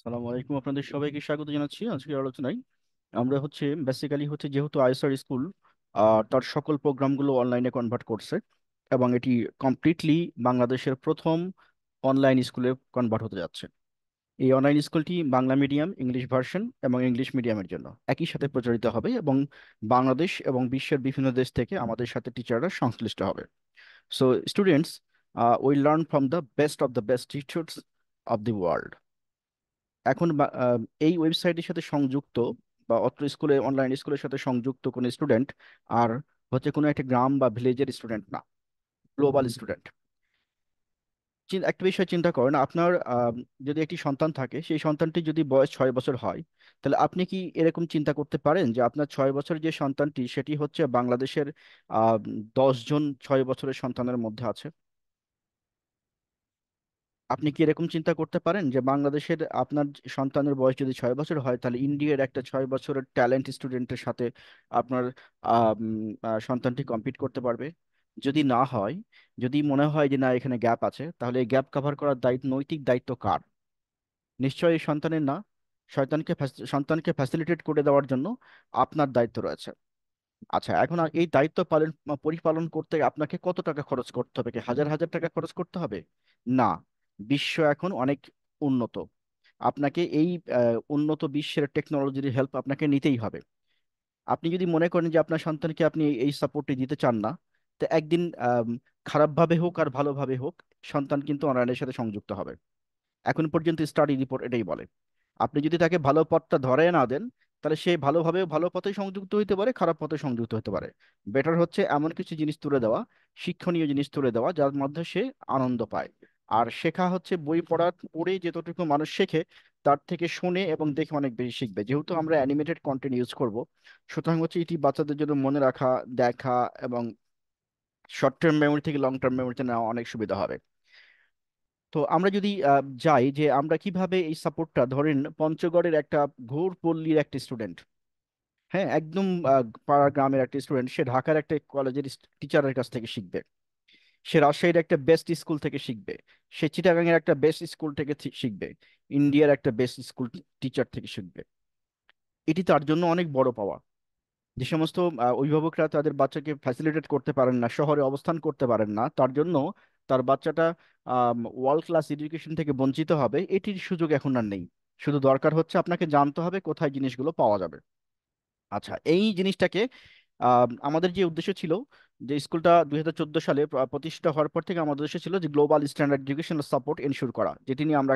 সালামু আলাইকুম, আপনাদের সবাইকে স্বাগত জানাচ্ছি আজকের আলোচনায়। আমরা বেসিক্যালি যেহেতু আইএসআর স্কুল তার সকল প্রোগ্রামগুলো অনলাইনে কনভার্ট করছে এবং এটি কমপ্লিটলি বাংলাদেশের প্রথম অনলাইন স্কুলে কনভার্ট হতে যাচ্ছে। এই অনলাইন স্কুলটি বাংলা মিডিয়াম, ইংলিশ ভার্সন এবং ইংলিশ মিডিয়ামের জন্য একই সাথে প্রচারিত হবে এবং বাংলাদেশ এবং বিশ্বের বিভিন্ন দেশ থেকে আমাদের সাথে টিচাররা সংশ্লিষ্ট হবে। So students will learn from the best of the best teachers of the world. এখন এই ওয়েবসাইটের সাথে সংযুক্ত বা অত্র স্কুলে অনলাইন স্কুলের সাথে সংযুক্ত কোনো স্টুডেন্ট আর কোনো একটা গ্রাম বা ভিলেজের স্টুডেন্ট না, গ্লোবাল স্টুডেন্ট। একটা বিষয় চিন্তা করেন, আপনার যদি একটি সন্তান থাকে, সেই সন্তানটি যদি বয়স 6 বছর হয়, তাহলে আপনি কি এরকম চিন্তা করতে পারেন যে আপনার 6 বছর যে সন্তানটি সেটি বাংলাদেশের 10 জন 6 বছরের সন্তানের মধ্যে আছে? আপনি কি এরকম চিন্তা করতে পারেন যে বাংলাদেশের আপনার সন্তানের বয়স যদি 6 বছর হয়, তাহলে ইন্ডিয়ার একটা 6 বছরের ট্যালেন্ট স্টুডেন্টের সাথে আপনার সন্তানটি কম্পিট করতে পারবে? যদি না হয়, যদি মনে হয় যে না এখানে গ্যাপ আছে, তাহলে এই গ্যাপ কভার করার দায়িত্ব, নৈতিক দায়িত্ব কার? নিশ্চয়ই এই সন্তানের না। সন্তানকে ফ্যাসিলিটেট করে দেওয়ার জন্য আপনার দায়িত্ব রয়েছে। আচ্ছা, এখন এই দায়িত্ব পরিপালন করতে আপনাকে কত টাকা খরচ করতে হবে? কি হাজার হাজার টাকা খরচ করতে হবে? না। বিশ্ব এখন অনেক উন্নত। আপনাকে এই উন্নত বিশ্বের টেকনোলজির হেল্প আপনাকে নিতেই হবে। আপনি যদি মনে করেন যে আপনার সন্তানকে আপনি এই সাপোর্টটি দিতে চান না, তো একদিন খারাপভাবে হোক আর ভালোভাবে হোক, সন্তান কিন্তু অনলাইনের সাথে সংযুক্ত হবে। এখন পর্যন্ত স্টাডি রিপোর্ট এটাই বলে। আপনি যদি তাকে ভালো পথটা ধরে না দেন, তাহলে সে ভালোভাবে ভালো পথে সংযুক্ত হতে পারে, খারাপ পথে সংযুক্ত হতে পারে। বেটার হচ্ছে এমন কিছু জিনিস তুলে দেওয়া, শিক্ষণীয় জিনিস তুলে দেওয়া, যার মধ্যে সে আনন্দ পায়। আর শেখা বই পড়ে যতটুকু মানুষ শেখে, তার থেকে শুনে এবং দেখে অনেক বেশি শিখবে। যেহেতু আমরা অ্যানিমেটেড কন্টেন্ট ইউজ করব, সুতরাং এটি বাচ্চাদের জন্য মনে রাখা, দেখা এবং শর্ট টার্ম মেমোরি থেকে লং টার্ম মেমোরিতে নেওয়া অনেক সুবিধা হবে। তো আমরা যদি যাই যে আমরা কিভাবে এই সাপোর্টটা, ধরেন পঞ্চগড়ের একটা ঘোর পল্লীর একটা স্টুডেন্ট, হ্যাঁ একদম পাড়া গ্রামের একটা স্টুডেন্ট, সে ঢাকার একটা কলেজের টিচারের কাছ থেকে শিখবে, সে রাজশাহীর একটা বেস্ট স্কুল থেকে শিখবে, সে চিটাগাংয়ের একটা বেস্ট স্কুল থেকে শিখবে, ইন্ডিয়ার একটা বেস্ট স্কুল টিচার থেকে শিখবে। এটি তার জন্য অনেক বড় পাওয়া। যে সমস্ত অভিভাবকরা তাদের বাচ্চাকে ফ্যাসিলিটেট করতে পারেন না, শহরে অবস্থান করতে পারেন না, তার জন্য তার বাচ্চাটা ওয়ার্ল্ড ক্লাস এডুকেশন থেকে বঞ্চিত হবে, এটির সুযোগ এখন আর নেই। শুধু দরকার হচ্ছে আপনাকে জানতে হবে কোথায় জিনিসগুলো পাওয়া যাবে। আচ্ছা, এই জিনিসটাকে আমাদের যে উদ্দেশ্য ছিল, যে স্কুলটা 2014 সালে প্রতিষ্ঠিত হওয়ার পর থেকে আমাদের উদ্দেশ্য ছিল যে global standard educational support ensure করা, যেটি নিয়ে আমরা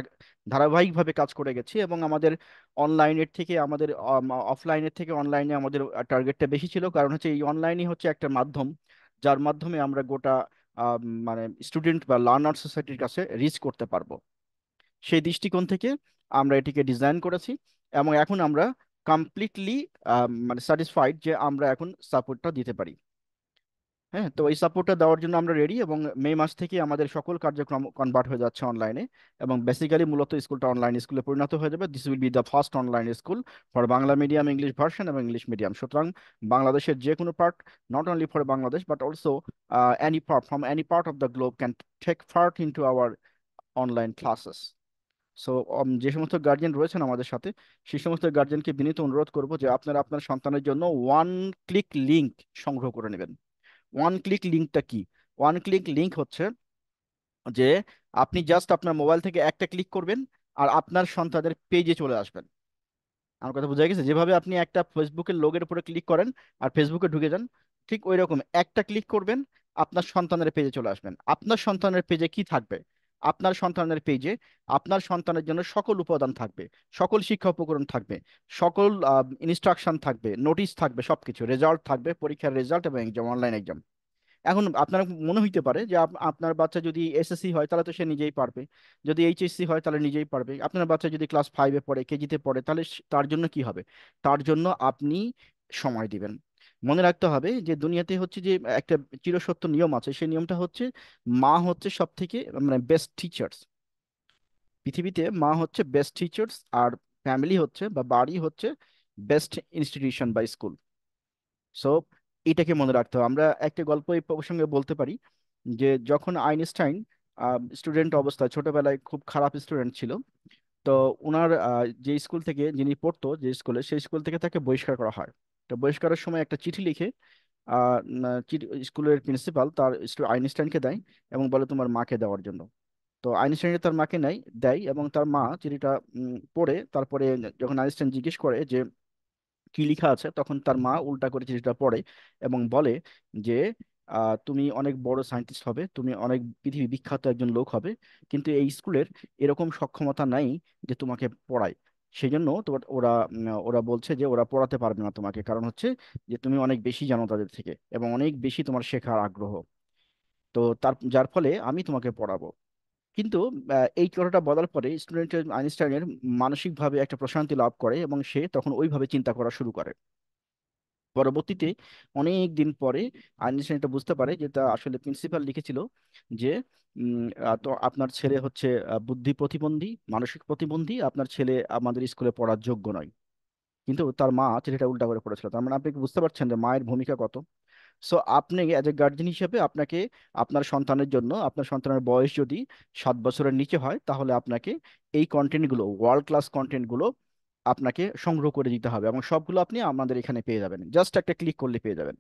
ধারাবাহিকভাবে কাজ করে গেছি। এবং আমাদের অনলাইনের থেকে আমাদের অফলাইনের থেকে অনলাইনে আমাদের টার্গেটটা বেশি ছিল, কারণ এই অনলাইনই একটা মাধ্যম যার মাধ্যমে আমরা গোটা মানে স্টুডেন্ট বা লার্নার সোসাইটির কাছে রিচ করতে পারবো। সেই দৃষ্টিকোণ থেকে আমরা এটিকে ডিজাইন করেছি এবং এখন আমরা কমপ্লিটলি মানে স্যাটিসফাইড যে আমরা এখন সাপোর্টটা দিতে পারি। হ্যাঁ, তো এই সাপোর্টটা দেওয়ার জন্য আমরা রেডি, এবং মে মাস থেকে আমাদের সকল কার্যক্রম কনভার্ট হয়ে যাচ্ছে অনলাইনে। এবং বেসিক্যালি মূলত স্কুলটা অনলাইন স্কুলে পরিণত হয়ে যাবে। This will be the first online school for Bangla medium, English version এবং ইংলিশ মিডিয়াম। সুতরাং বাংলাদেশের যে কোনো part, not only for Bangladesh but also any part from any part of the globe can take part into our online classes. So যে সমস্ত guardian রয়েছেন আমাদের সাথে, সেই সমস্ত গার্জিয়ানকে বিনীত অনুরোধ করব যে আপনারা আপনার সন্তানের জন্য ওয়ান ক্লিক লিংক সংগ্রহ করে নেবেন। ওয়ান ক্লিক লিংকটা কি? ওয়ান ক্লিক লিংক হচ্ছে যে আপনি জাস্ট আপনার মোবাইল থেকে একটা ক্লিক করবেন আর আপনার সন্তানের পেজে চলে আসবেন। আমার কথা বোঝা গেছে? যেভাবে আপনি একটা ফেসবুকের লোগের উপরে ক্লিক করেন আর ফেসবুকে ঢুকে যান, ঠিক ওই রকম একটা ক্লিক করবেন, আপনার সন্তানের পেজে চলে আসবেন। আপনার সন্তানের পেজে কি থাকবে? আপনার সন্তানের পেজে আপনার সন্তানের জন্য সকল উপাদান থাকবে, সকল শিক্ষা উপকরণ থাকবে, সকল ইনস্ট্রাকশন থাকবে, নোটিশ থাকবে, সবকিছু, রেজাল্ট থাকবে, পরীক্ষার রেজাল্ট এবং এক্সাম, অনলাইন এক্সাম। এখন আপনার মনে হইতে পারে যে আপনার বাচ্চা যদি এসএসসি হয় তাহলে তো সে নিজেই পারবে, যদি এইচএসসি হয় তাহলে নিজেই পারবে। আপনার বাচ্চা যদি ক্লাস 5-এ পড়ে, কেজিতে পড়ে, তাহলে তার জন্য কি হবে? তার জন্য আপনি সময় দিবেন। মনে রাখতে হবে যে দুনিয়াতে যে একটা চিরসত্য নিয়ম আছে, সেই নিয়মটা মা সব থেকে মানে বেস্ট টিচার্স। পৃথিবীতে মা বেস্ট টিচার্স, আর ফ্যামিলি বা বাড়ি বেস্ট ইনস্টিটিউশন বা স্কুল। সো এটাকে মনে রাখতে হবে। আমরা একটা গল্প এই প্রসঙ্গে বলতে পারি যে যখন আইনস্টাইন স্টুডেন্ট অবস্থায়, ছোটবেলায় খুব খারাপ স্টুডেন্ট ছিল, তো ওনার যে স্কুল থেকে যিনি পড়তো, যে স্কুলে, সেই স্কুল থেকে তাকে বহিষ্কার করা হয়। তো বহিষ্কারের সময় একটা চিঠি লিখে স্কুলের প্রিন্সিপাল তার আইনস্টাইনকে দেয় এবং বলে তোমার মাকে দেওয়ার জন্য। তো আইনস্টাইন তার মাকে দেয় এবং তার মা চিঠিটা পড়ে তারপরে যখন আইনস্টাইন জিজ্ঞেস করে যে কি লেখা আছে, তখন তার মা উল্টা করে চিঠিটা পড়ে এবং বলে যে তুমি অনেক বড় সায়েন্টিস্ট হবে, তুমি অনেক পৃথিবী বিখ্যাত একজন লোক হবে, কিন্তু এই স্কুলের এরকম সক্ষমতা নাই যে তোমাকে পড়ায়। সেই জন্য তোমার ওরা বলছে যে ওরা পড়াতে পারবে না তোমাকে, কারণ হচ্ছে যে তুমি অনেক বেশি জানো তাদের থেকে এবং অনেক বেশি তোমার শেখার আগ্রহ। তো যার ফলে আমি তোমাকে পড়াবো। কিন্তু এই কথাটা বলার পরে স্টুডেন্টের আইনস্টাইনের মানসিকভাবে একটা প্রশান্তি লাভ করে এবং সে তখন ওইভাবে চিন্তা করা শুরু করে। পরবর্তীতে অনেক দিন পরে আইনস্টাইন এটা বুঝতে পারে যে তা আসলে প্রিন্সিপাল লিখেছিল যে তো আপনার ছেলে হচ্ছে বুদ্ধি প্রতিবন্ধী, মানসিক প্রতিবন্ধী, আপনার ছেলে আমাদের স্কুলে পড়ার যোগ্য নয়। কিন্তু তার মা চিঠিটা উল্টা করে পড়েছিল। তার মানে আপনি কি বুঝতে পারছেন যে মায়ের ভূমিকা কত? সো আপনি অ্যাজ এ গার্জেন হিসেবে আপনাকে আপনার সন্তানের জন্য, আপনার সন্তানের বয়স যদি 7 বছরের নিচে হয়, তাহলে আপনাকে এই কন্টেন্টগুলো, ওয়ার্ল্ড ক্লাস কন্টেন্টগুলো আপনাকে সংগ্রহ করে দিতে হবে এবং সবগুলো আপনি আমাদের এখানে পেয়ে যাবেন, জাস্ট একটা ক্লিক করলে পেয়ে যাবেন।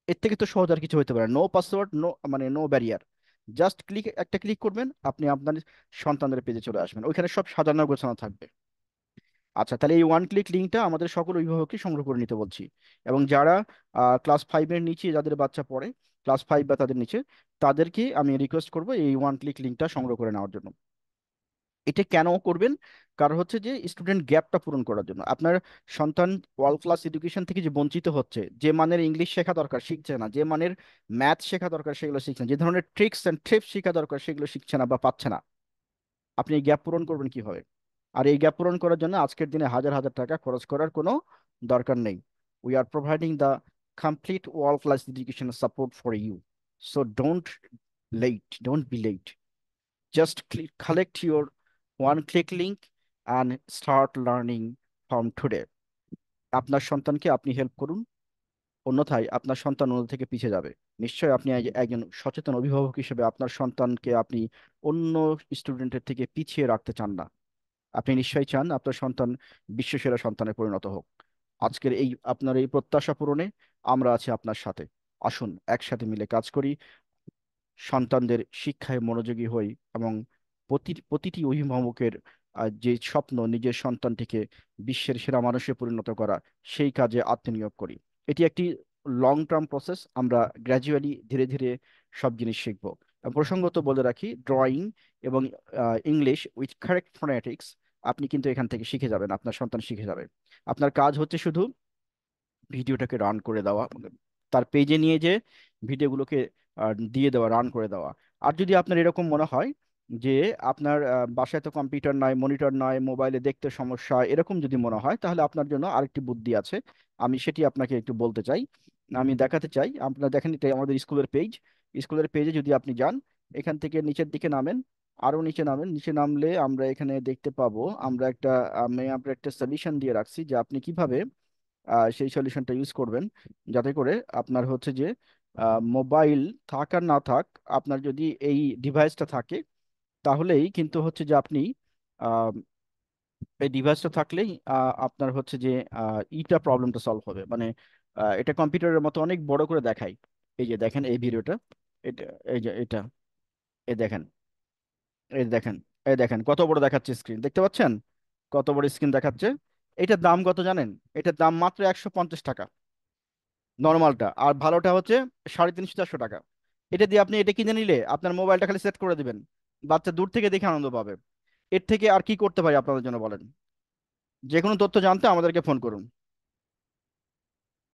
এর থেকে তো সহজ আর কিছু হতে পারে, নো পাসওয়ার্ড, নো মানে নো ব্যারিয়ার। জাস্ট একটা ক্লিক করবেন, আপনি আপনার সন্তানের পেজে চলে আসবেন, ওইখানে সব সাজানো গোছানো থাকবে। আচ্ছা, তাহলে এই ওয়ান ক্লিক লিঙ্কটা আমাদের সকল অভিভাবককে সংগ্রহ করে নিতে বলছি। এবং যারা ক্লাস 5-এর নিচে যাদের বাচ্চা পড়ে, ক্লাস 5 বা তাদের নিচে, তাদেরকে আমি রিকোয়েস্ট করবো এই ওয়ান ক্লিক লিঙ্কটা সংগ্রহ করে নেওয়ার জন্য। এটা কেন করবেন? কারণ হচ্ছে যে স্টুডেন্ট গ্যাপটা পূরণ করার জন্য। আপনার সন্তান ওয়ার্ল্ড ক্লাস এডুকেশন থেকে যে বঞ্চিত হচ্ছে, যে মানের ইংলিশ শেখা দরকার শিখছে না, যে মানের ম্যাথ শেখা দরকার সেগুলো শিখছে না, যে ধরনের ট্রিক্স অ্যান্ড ট্রিপস শেখা দরকার সেগুলো শিখছে না বা পাচ্ছে না, আপনি এই গ্যাপ পূরণ করবেন কিভাবে? আর এই গ্যাপ পূরণ করার জন্য আজকের দিনে হাজার হাজার টাকা খরচ করার কোনো দরকার নেই। We are providing the complete world class education support for you. So don't be late. Just collect your one click link and start learning from today. আপনার সন্তানকে আপনি হেল্প করুন, অন্যথায় আপনার সন্তান অন্য থেকে পিছিয়ে যাবে। নিশ্চয়ই আপনি একজন সচেতন অভিভাবক হিসেবে আপনার সন্তানকে আপনি অন্য স্টুডেন্টের থেকে পিছিয়ে রাখতে চান না। আপনি নিশ্চয়ই চান আপনার সন্তান বিশ্বসেরা সন্তানে পরিণত হোক। আজকের এই আপনার এই প্রত্যাশা পূরণে আমরা আছি আপনার সাথে। আসুন একসাথে মিলে কাজ করি, সন্তানদের শিক্ষায় মনোযোগী হই এবং প্রতিটি অভিভাবকের যে স্বপ্ন নিজের সন্তানটিকে বিশ্বের সেরা মানুষে পরিণত করা, সেই কাজে আত্মনিয়োগ করি। এটি একটি লং টার্ম প্রসেস, আমরা গ্র্যাজুয়ালি ধীরে ধীরে সব জিনিস শিখব। প্রসঙ্গত বলে রাখি, ড্রয়িং এবং ইংলিশ উইথ কারেক্ট ফোনেটিক্স আপনি কিন্তু এখান থেকে শিখে যাবেন, আপনার সন্তান শিখে যাবে। আপনার কাজ হচ্ছে শুধু ভিডিওটাকে রান করে দেওয়া, মানে তার পেজে নিয়ে যে ভিডিওগুলোকে দিয়ে দেওয়া, রান করে দেওয়া। আর যদি আপনার এরকম মনে হয় যে আপনার বাসায় তো কম্পিউটার নাই, মনিটর নাই, মোবাইলে দেখতে সমস্যা, এরকম যদি মনে হয়, তাহলে আপনার জন্য আরেকটি বুদ্ধি আছে। আমি সেটি আপনাকে একটু বলতে চাই, আমি দেখাতে চাই। আপনারা দেখেন, এটা আমাদের স্কুলের পেজ। স্কুলের পেজে যদি আপনি যান, এখান থেকে নিচের দিকে নামেন, আরো নিচে নামেন, নিচে নামলে আমরা এখানে দেখতে পাবো, আমরা একটা সলিউশন দিয়ে রাখছি যে আপনি কিভাবে সেই সলিউশনটা ইউজ করবেন, যাতে করে আপনার হচ্ছে যে মোবাইল থাক আর না থাক, আপনার যদি এই ডিভাইসটা থাকে, তাহলেই কিন্তু হচ্ছে যে আপনি আহ, এই ডিভাইসটা থাকলেই আপনার হচ্ছে যে প্রবলেমটা সলভ হবে। মানে এটা কম্পিউটারের মতো অনেক বড় করে দেখায়। এই যে দেখেন এই ভিডিওটা, এটা, এই যে এটা, এই দেখেন, এই দেখেন, এই দেখেন কত বড় দেখাচ্ছে স্ক্রিন, দেখতে পাচ্ছেন কত বড় স্ক্রিন দেখাচ্ছে? এটার দাম কত জানেন? এটার দাম মাত্র 150 টাকা, নর্মালটা। আর ভালোটা হচ্ছে 350-400 টাকা। এটা দিয়ে আপনি এটা কিনে নিলে আপনার মোবাইলটা খালি সেট করে দিবেন, বাচ্চা দূর থেকে দেখে আনন্দ পাবে। এর থেকে আর কি করতে পারি আপনাদের জন্য বলেন? যে কোনো তথ্য জানতে আমাদেরকে ফোন করুন।